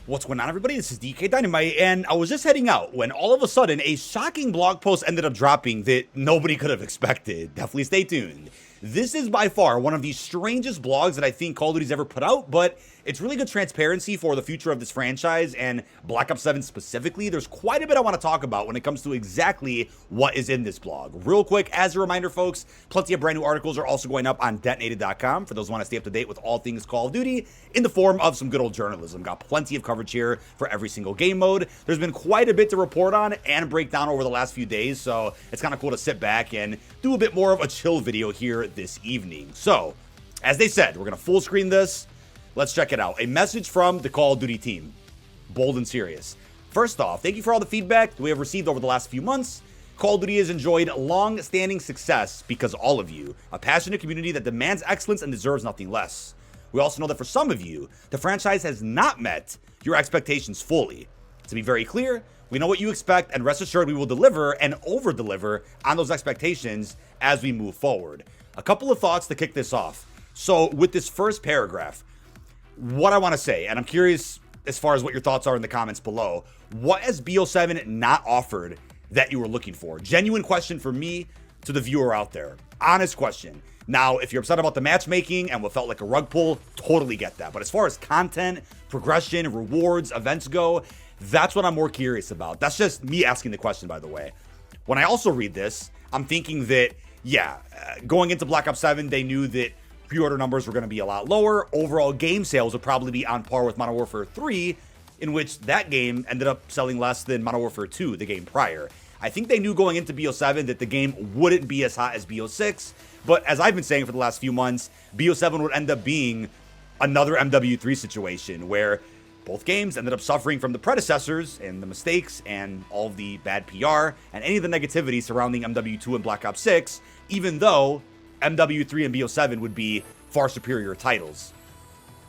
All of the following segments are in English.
What's going on, everybody? This is dkdynamite, and I was just heading out when all of a sudden a shocking blog post ended up dropping that nobody could have expected. Definitely stay tuned. This is by far one of the strangest blogs that I think Call of Duty's ever put out, but it's really good transparency for the future of this franchise and Black Ops 7 specifically. There's quite a bit I want to talk about when it comes to exactly what is in this blog. Real quick, as a reminder, folks, plenty of brand new articles are also going up on dkdynamite.com for those who want to stay up to date with all things Call of Duty in the form of some good old journalism. Got plenty of coverage here for every single game mode. There's been quite a bit to report on and break down over the last few days, so it's kind of cool to sit back and do a bit more of a chill video here this evening. So, as they said, we're going to full screen this. Let's check it out. A message from the Call of Duty team. Bold and serious. First off, thank you for all the feedback that we have received over the last few months. Call of Duty has enjoyed long-standing success because of all of you, a passionate community that demands excellence and deserves nothing less. We also know that for some of you, the franchise has not met your expectations fully. To be very clear, we know what you expect, and rest assured we will deliver and over-deliver on those expectations as we move forward. A couple of thoughts to kick this off. So with this first paragraph, what I want to say, and I'm curious as far as what your thoughts are in the comments below, what has BO7 not offered that you were looking for? Genuine question for me to the viewer out there. Honest question. Now, if you're upset about the matchmaking and what felt like a rug pull, totally get that. But as far as content, progression, rewards, events go, that's what I'm more curious about. That's just me asking the question, by the way. When I also read this, I'm thinking that, going into Black Ops 7, they knew that pre-order numbers were going to be a lot lower. Overall game sales would probably be on par with Modern Warfare 3, in which that game ended up selling less than Modern Warfare 2, the game prior. I think they knew going into BO7 that the game wouldn't be as hot as BO6, but as I've been saying for the last few months, BO7 would end up being another MW3 situation where both games ended up suffering from the predecessors and the mistakes and all of the bad PR and any of the negativity surrounding MW2 and Black Ops 6, even though MW3 and BO7 would be far superior titles.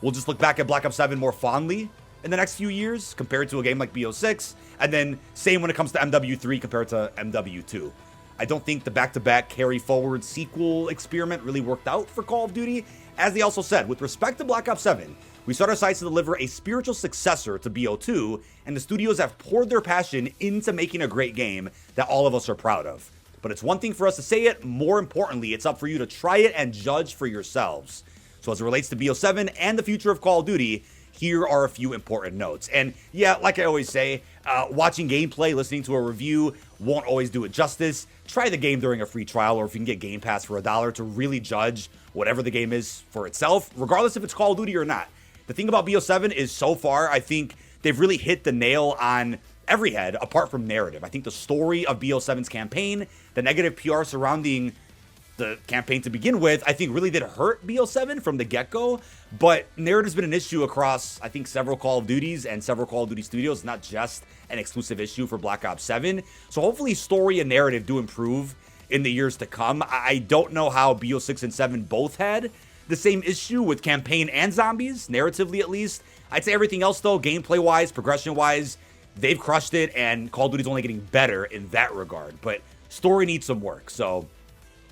We'll just look back at Black Ops 7 more fondly in the next few years compared to a game like BO6, and then same when it comes to MW3 compared to MW2. I don't think the back-to-back carry-forward sequel experiment really worked out for Call of Duty. As they also said, with respect to Black Ops 7, we set our sights to deliver a spiritual successor to BO2, and the studios have poured their passion into making a great game that all of us are proud of. But it's one thing for us to say it, more importantly, it's up for you to try it and judge for yourselves. So as it relates to BO7 and the future of Call of Duty, here are a few important notes. And yeah, like I always say, watching gameplay, listening to a review won't always do it justice. Try the game during a free trial, or if you can get Game Pass for $1 to really judge whatever the game is for itself, regardless if it's Call of Duty or not. The thing about BO7 is so far, I think they've really hit the nail on every head apart from narrative. I think the story of BO7's campaign, the negative PR surrounding the campaign to begin with, I think really did hurt BO7 from the get-go, but narrative's been an issue across, I think, several Call of Duties and several Call of Duty studios, not just an exclusive issue for Black Ops 7. So hopefully story and narrative do improve in the years to come. I don't know how BO6 and 7 both had the same issue with campaign and zombies, narratively at least. I'd say everything else, though, gameplay-wise, progression-wise, they've crushed it, and Call of Duty's only getting better in that regard. But story needs some work, so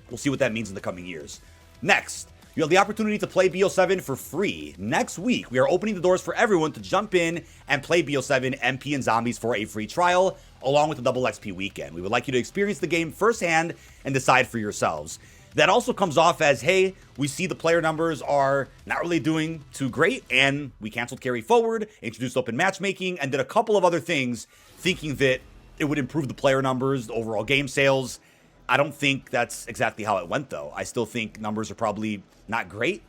we'll see what that means in the coming years. Next, you have the opportunity to play BO7 for free. Next week, we are opening the doors for everyone to jump in and play BO7 MP and Zombies for a free trial, along with the double XP weekend. We would like you to experience the game firsthand and decide for yourselves. That also comes off as, hey, we see the player numbers are not really doing too great, and we canceled carry forward, introduced open matchmaking, and did a couple of other things thinking that it would improve the player numbers, the overall game sales. I don't think that's exactly how it went, though. I still think numbers are probably not great,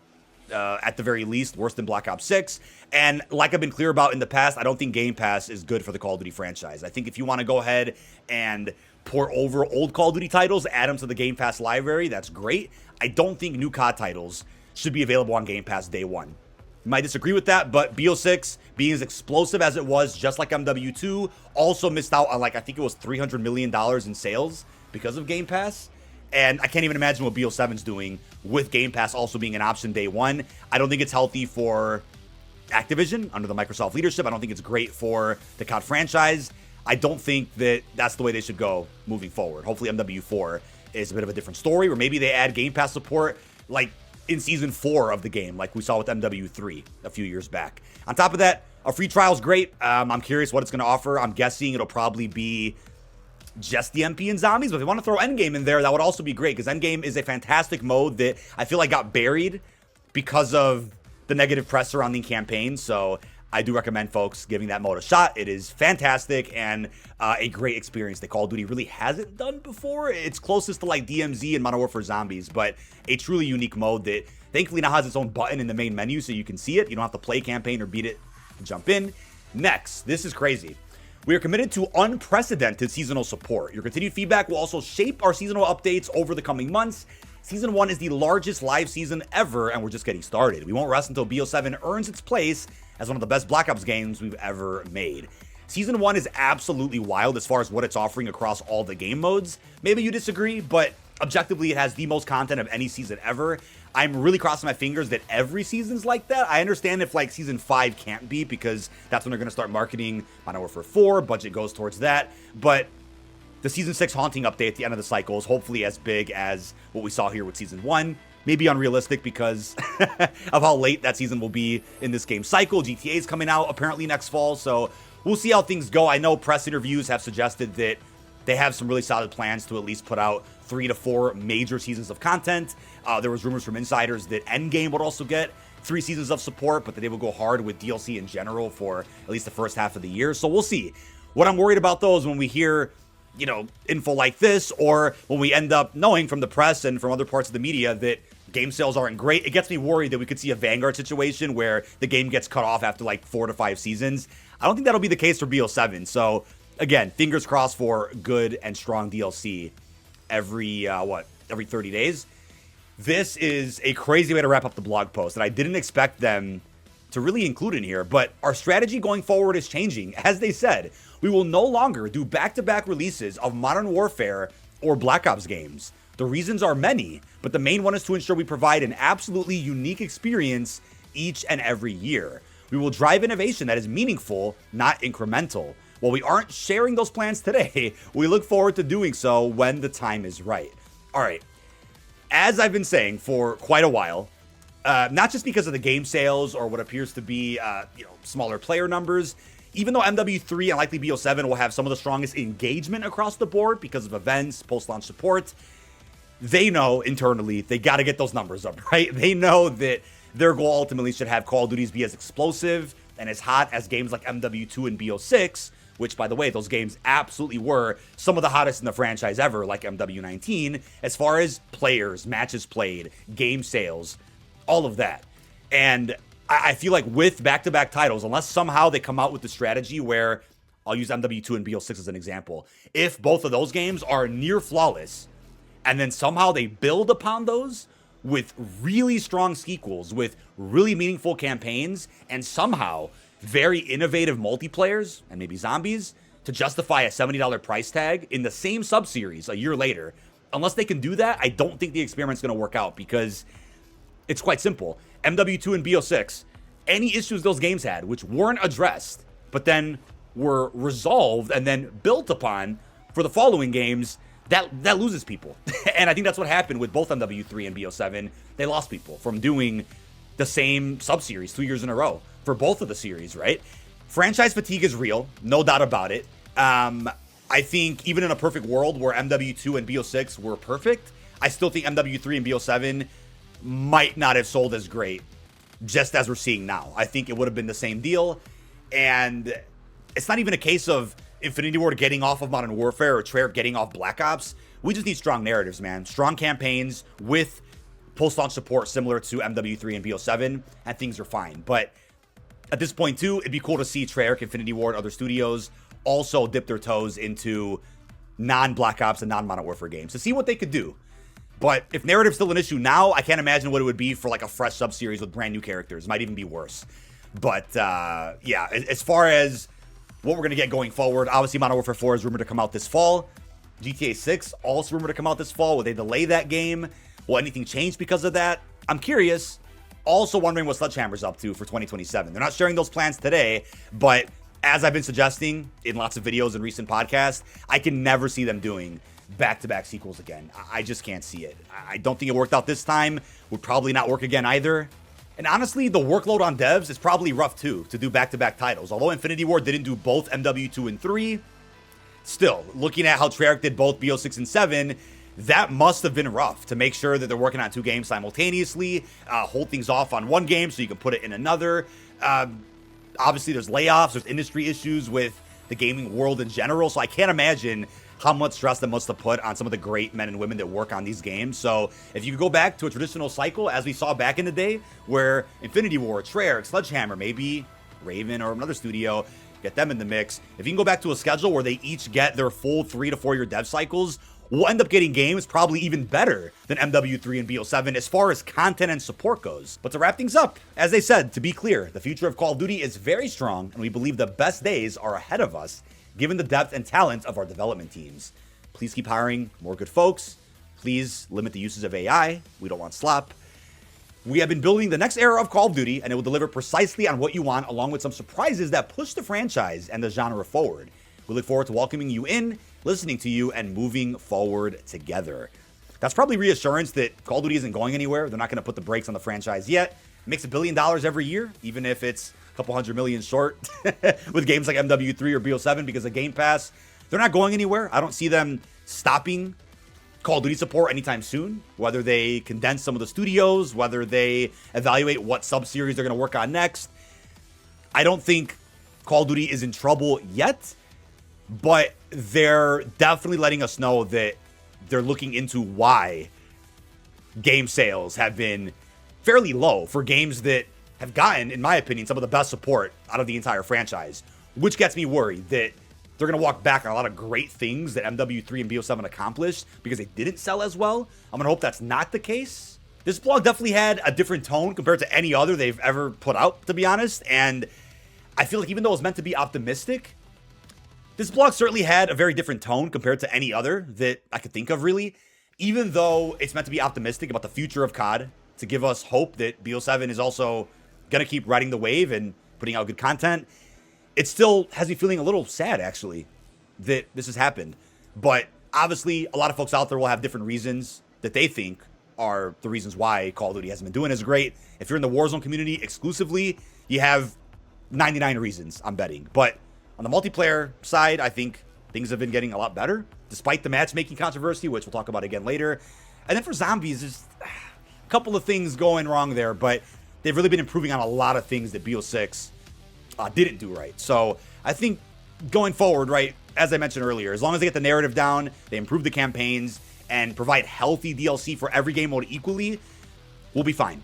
at the very least, worse than Black Ops 6. And like I've been clear about in the past, I don't think Game Pass is good for the Call of Duty franchise. I think if you want to go ahead and port over old Call of Duty titles, add them to the Game Pass library, that's great. I don't think new COD titles should be available on Game Pass day one. You might disagree with that, but BO6, being as explosive as it was, just like MW2, also missed out on, like, I think it was $300 million in sales because of Game Pass. And I can't even imagine what BO7's doing with Game Pass also being an option day one. I don't think it's healthy for Activision under the Microsoft leadership. I don't think it's great for the COD franchise. I don't think that that's the way they should go moving forward. Hopefully MW4 is a bit of a different story, or maybe they add Game Pass support like in Season 4 of the game, like we saw with MW3 a few years back. On top of that, A free trial is great. I'm curious what it's going to offer. I'm guessing it'll probably be just the MP and zombies, but if they want to throw Endgame in there, that would also be great, because Endgame is a fantastic mode that I feel like got buried because of the negative press surrounding campaign. So I do recommend folks giving that mode a shot. It is fantastic and a great experience that Call of Duty really hasn't done before. It's closest to like DMZ and Modern Warfare Zombies, but a truly unique mode that thankfully now has its own button in the main menu so you can see it. You don't have to play campaign or beat it to jump in. Next, this is crazy. We are committed to unprecedented seasonal support. Your continued feedback will also shape our seasonal updates over the coming months. Season 1 is the largest live season ever, and we're just getting started. We won't rest until BO7 earns its place as one of the best Black Ops games we've ever made. Season 1 is absolutely wild as far as what it's offering across all the game modes. Maybe you disagree, but objectively, it has the most content of any season ever. I'm really crossing my fingers that every season's like that. I understand if like season 5 can't be, because that's when they're going to start marketing Modern Warfare 4. Budget goes towards that. But the season 6 haunting update at the end of the cycle is hopefully as big as what we saw here with season 1. Maybe unrealistic because of how late that season will be in this game cycle. GTA is coming out apparently next fall, so we'll see how things go. I know press interviews have suggested that they have some really solid plans to at least put out 3 to 4 major seasons of content. There was rumors from insiders that Endgame would also get 3 seasons of support, but that they will go hard with DLC in general for at least the first half of the year. So we'll see. What I'm worried about though is when we hear, you know, info like this, or when we end up knowing from the press and from other parts of the media that game sales aren't great, it gets me worried that we could see a Vanguard situation where the game gets cut off after like 4 to 5 seasons. I don't think that'll be the case for BO7. So again, fingers crossed for good and strong DLC every 30 days. This is a crazy way to wrap up the blog post, and I didn't expect them to really include in here, but our strategy going forward is changing. As they said, we will no longer do back-to-back releases of Modern Warfare or Black Ops games. The reasons are many, but the main one is to ensure we provide an absolutely unique experience each and every year. We will drive innovation that is meaningful, not incremental. While we aren't sharing those plans today, we look forward to doing so when the time is right. All right, as I've been saying for quite a while, not just because of the game sales or what appears to be smaller player numbers, even though MW3 and likely BO7 will have some of the strongest engagement across the board because of events, post-launch support, they know internally they got to get those numbers up, right? They know that their goal ultimately should have Call of Duties be as explosive and as hot as games like MW2 and BO6, which, by the way, those games absolutely were some of the hottest in the franchise ever, like MW19, as far as players, matches played, game sales, all of that. And I feel like with back-to-back titles, unless somehow they come out with the strategy where, I'll use MW2 and BO6 as an example, if both of those games are near flawless, and then somehow they build upon those with really strong sequels, with really meaningful campaigns, and somehow very innovative multiplayers, and maybe zombies, to justify a $70 price tag in the same sub-series a year later, unless they can do that, I don't think the experiment's going to work out, because it's quite simple. MW2 and BO6, any issues those games had, which weren't addressed, but then were resolved and then built upon for the following games, that loses people. And I think that's what happened with both MW3 and BO7. They lost people from doing the same sub-series 2 years in a row for both of the series, right? Franchise fatigue is real, no doubt about it. I think even in a perfect world where MW2 and BO6 were perfect, I still think MW3 and BO7 might not have sold as great, just as we're seeing now. I think it would have been the same deal, and it's not even a case of Infinity Ward getting off of Modern Warfare or Treyarch getting off Black Ops. We just need strong narratives, man. Strong campaigns with post-launch support similar to MW3 and BO7, and things are fine. But at this point, too, it'd be cool to see Treyarch, Infinity Ward, other studios also dip their toes into non-Black Ops and non-Modern Warfare games to see what they could do. But if narrative's still an issue now, I can't imagine what it would be for like a fresh sub-series with brand new characters. It might even be worse. But yeah, as far as what we're going to get going forward, obviously Modern Warfare 4 is rumored to come out this fall. GTA 6 also rumored to come out this fall. Will they delay that game? Will anything change because of that? I'm curious. Also wondering what Sledgehammer's up to for 2027. They're not sharing those plans today, but as I've been suggesting in lots of videos and recent podcasts, I can never see them doing back-to-back sequels again. I just can't see it. I don't think it worked out this time. Would probably not work again either. And honestly, the workload on devs is probably rough too, to do back-to-back titles. Although Infinity Ward didn't do both MW2 and 3, still, looking at how Treyarch did both BO6 and 7, that must have been rough to make sure that they're working on 2 games simultaneously, hold things off on one game so you can put it in another. Obviously, there's layoffs, there's industry issues with the gaming world in general, so I can't imagine how much stress that must have put on some of the great men and women that work on these games. So if you could go back to a traditional cycle, as we saw back in the day, where Infinity Ward, Treyarch, Sledgehammer, maybe Raven or another studio, get them in the mix. If you can go back to a schedule where they each get their full 3 to 4 year dev cycles, we'll end up getting games probably even better than MW3 and BO7 as far as content and support goes. But to wrap things up, as they said, to be clear, the future of Call of Duty is very strong, and we believe the best days are ahead of us, given the depth and talent of our development teams. Please keep hiring more good folks. Please limit the uses of AI. We don't want slop. We have been building the next era of Call of Duty, and it will deliver precisely on what you want, along with some surprises that push the franchise and the genre forward. We look forward to welcoming you in, listening to you, and moving forward together. That's probably reassurance that Call of Duty isn't going anywhere. They're not going to put the brakes on the franchise yet. It makes $1 billion every year, even if it's a couple $100 million short with games like MW3 or BO7 because of Game Pass. They're not going anywhere. I don't see them stopping Call of Duty support anytime soon, whether they condense some of the studios, whether they evaluate what sub-series they're going to work on next. I don't think Call of Duty is in trouble yet, but they're definitely letting us know that they're looking into why game sales have been fairly low for games that have gotten, in my opinion, some of the best support out of the entire franchise, which gets me worried that they're going to walk back on a lot of great things that MW3 and BO7 accomplished because they didn't sell as well. I'm going to hope that's not the case. This blog definitely had a different tone compared to any other they've ever put out, to be honest, and I feel like even though it was meant to be optimistic, this blog certainly had a very different tone compared to any other that I could think of, really. Even though it's meant to be optimistic about the future of COD, to give us hope that BO7 is also going to keep riding the wave and putting out good content, it still has me feeling a little sad, actually, that this has happened. But obviously, a lot of folks out there will have different reasons that they think are the reasons why Call of Duty hasn't been doing as great. If you're in the Warzone community exclusively, you have 99 reasons, I'm betting. But on the multiplayer side, I think things have been getting a lot better, despite the matchmaking controversy, which we'll talk about again later. And then for zombies, there's a couple of things going wrong there, but they've really been improving on a lot of things that BO6 didn't do right. So I think going forward, right, as I mentioned earlier, as long as they get the narrative down, they improve the campaigns, and provide healthy DLC for every game mode equally, we'll be fine.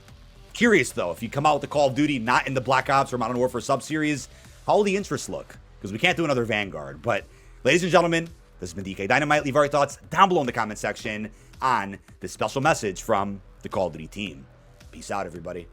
Curious, though, if you come out with the Call of Duty not in the Black Ops or Modern Warfare sub-series, how will the interests look? Because we can't do another Vanguard. But, ladies and gentlemen, this has been dkdynamite. Leave your thoughts down below in the comment section on this special message from the Call of Duty team. Peace out, everybody.